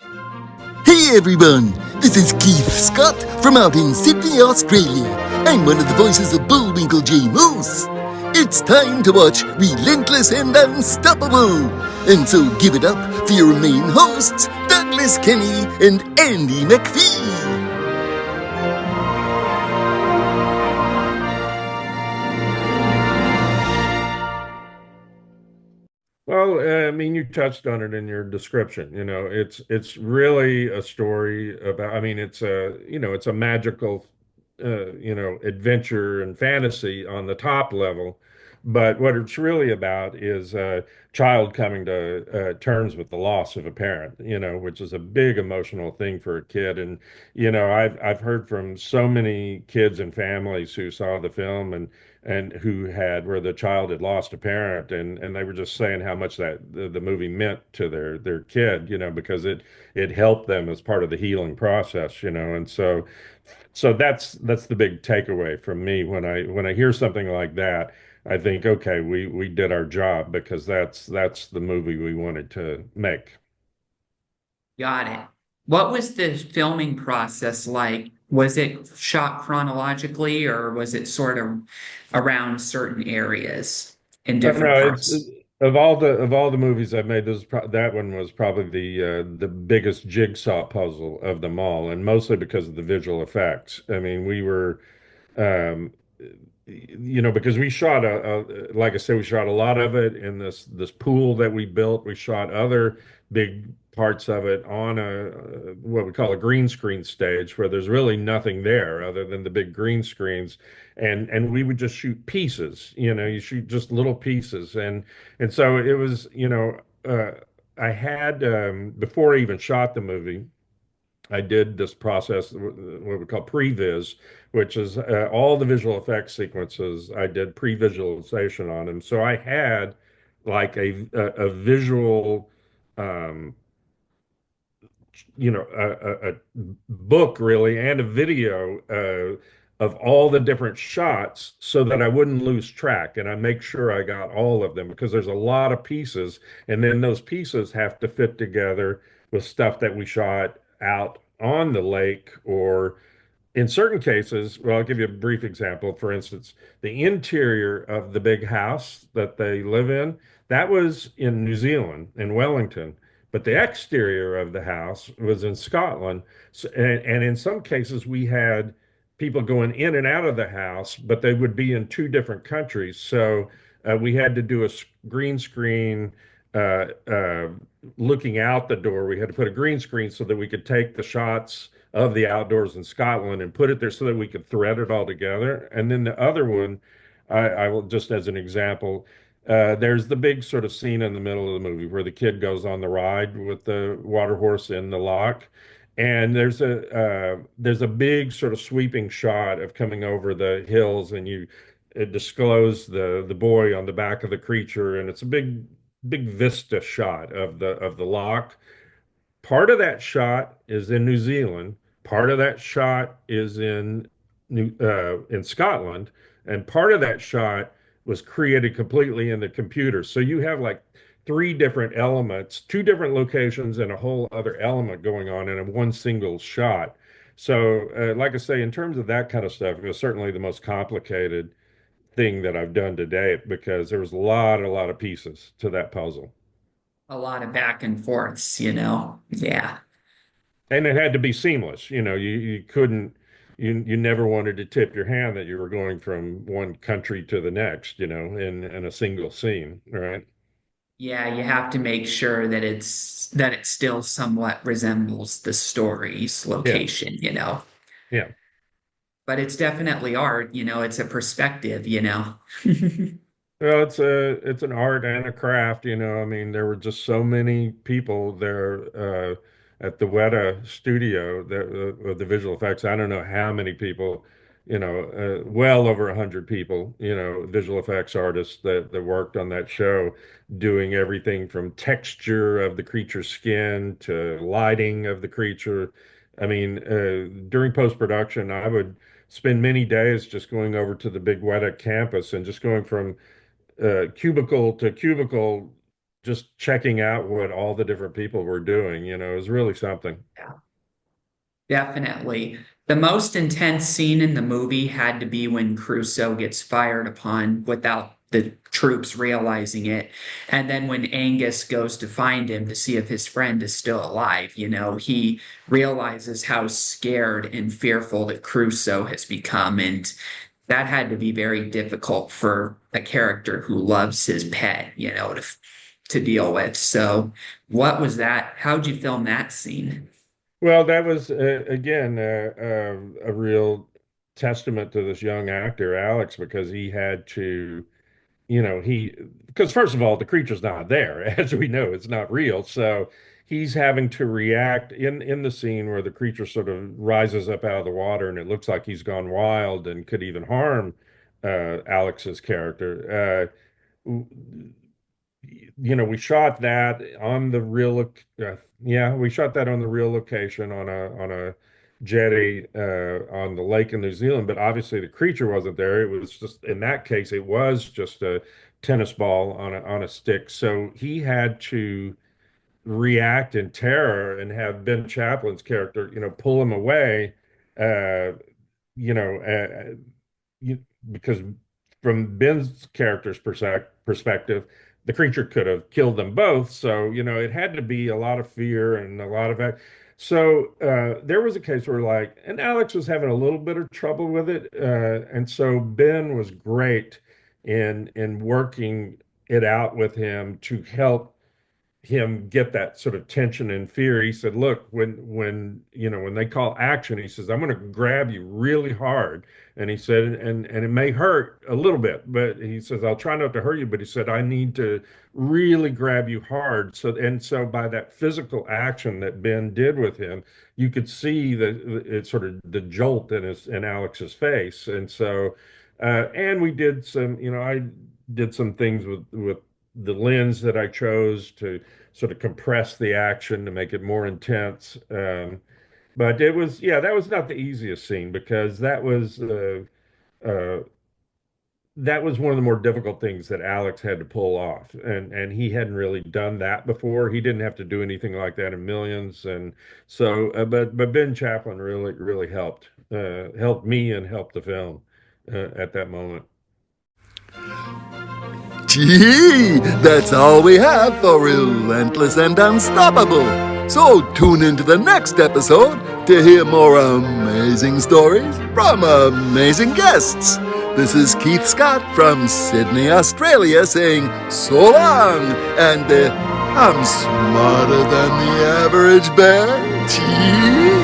Hey everyone, this is Keith Scott from out in Sydney, Australia. I'm one of the voices of Bullwinkle J. Moose. It's time to watch Relentless and Unstoppable. And so give it up for your main hosts, Douglas Kenny and Andy McPhee. Well, I mean, you touched on it in your description. It's really a story about. I mean, it's a magical, adventure and fantasy on the top level. But what it's really about is a child coming to terms with the loss of a parent. Which is a big emotional thing for a kid. And I've heard from so many kids and families who saw the film and who had where the child had lost a parent and they were just saying how much that the movie meant to their kid, because it helped them as part of the healing process, and so that's the big takeaway from me when I hear something like that. I think, okay, we did our job because that's the movie we wanted to make. Got it. What was the filming process like? Was it shot chronologically or was it sort of around certain areas in I don't different know. It's parts? of all the movies I've made, that one was probably the biggest jigsaw puzzle of them all, and mostly because of the visual effects. I mean, we were um, because we shot like I said, we shot a lot of it in this pool that we built. We shot other big parts of it on what we call a green screen stage, where there's really nothing there other than the big green screens, and we would just shoot pieces. You shoot just little pieces, and so it was. I had before I even shot the movie. I did this process, what we call previs, which is all the visual effects sequences. I did pre-visualization on them, so I had like a visual, um, a book really and a video of all the different shots, so that I wouldn't lose track and I make sure I got all of them because there's a lot of pieces, and then those pieces have to fit together with stuff that we shot out on the lake or in certain cases. Well, I'll give you a brief example. For instance, the interior of the big house that they live in, that was in New Zealand, in Wellington, but the exterior of the house was in Scotland. So, and in some cases, we had people going in and out of the house, but they would be in two different countries. So we had to do a green screen uh, uh, looking out the door. We had to put a green screen so that we could take the shots of the outdoors in Scotland and put it there so that we could thread it all together. And then the other one, I will just as an example, there's the big sort of scene in the middle of the movie where the kid goes on the ride with the water horse in the lock. And there's a big sort of sweeping shot of coming over the hills, and it disclose the boy on the back of the creature, and it's a big vista shot of the lock. Part of that shot is in New Zealand. Part of that shot is in Scotland, and part of that shot was created completely in the computer. So you have like three different elements, two different locations, and a whole other element going on in a one single shot. So, like I say, in terms of that kind of stuff, it was certainly the most complicated thing that I've done to date because there was a lot of pieces to that puzzle. A lot of back and forths. Yeah. And it had to be seamless. You couldn't, you never wanted to tip your hand that you were going from one country to the next, in a single scene, right? Yeah, you have to make sure that it still somewhat resembles the story's Yeah, location. yeah. But it's definitely art, it's a perspective. Well, it's an art and a craft. I mean, there were just so many people there at the Weta studio that the visual effects. I don't know how many people, well over 100 people, visual effects artists that worked on that show, doing everything from texture of the creature's skin to lighting of the creature. I mean, during post-production, I would spend many days just going over to the big Weta campus and just going from cubicle to cubicle, just checking out what all the different people were doing. You know, it was really something. Yeah, definitely. The most intense scene in the movie had to be when Crusoe gets fired upon without the troops realizing it. And then when Angus goes to find him to see if his friend is still alive, he realizes how scared and fearful that Crusoe has become. And that had to be very difficult for a character who loves his pet, to deal with. So, what was that? How'd you film that scene? Well, that was again a real testament to this young actor, Alex, because he had to, because first of all, the creature's not there, as we know, it's not real. So he's having to react in the scene where the creature sort of rises up out of the water and it looks like he's gone wild and could even harm Alex's character. We shot that on the real, yeah, we shot that on the real location on a jetty on the lake in New Zealand. But obviously, the creature wasn't there. It was just in that case, it was just a tennis ball on a stick. So he had to react in terror and have Ben Chaplin's character, pull him away. Uh, you know, you, because from Ben's character's perspective, the creature could have killed them both. So, it had to be a lot of fear and a lot of that. So there was a case where and Alex was having a little bit of trouble with it. And so Ben was great in working it out with him to help him get that sort of tension and fear. He said, "Look, when they call action, he says, I'm going to grab you really hard." And he said, and it may hurt a little bit, but he says, "I'll try not to hurt you." But he said, "I need to really grab you hard." So by that physical action that Ben did with him, you could see it's sort of the jolt in Alex's face. And so, and we did some, I did some things with the lens that I chose to sort of compress the action to make it more intense. But it was, yeah, that was not the easiest scene because uh, that was one of the more difficult things that Alex had to pull off, and he hadn't really done that before. He didn't have to do anything like that in Millions, and so, but Ben Chaplin really helped me and helped the film at that moment. Gee, that's all we have for Relentless and Unstoppable. So tune into the next episode to hear more amazing stories from amazing guests. This is Keith Scott from Sydney, Australia saying so long, and I'm smarter than the average bear. Gee.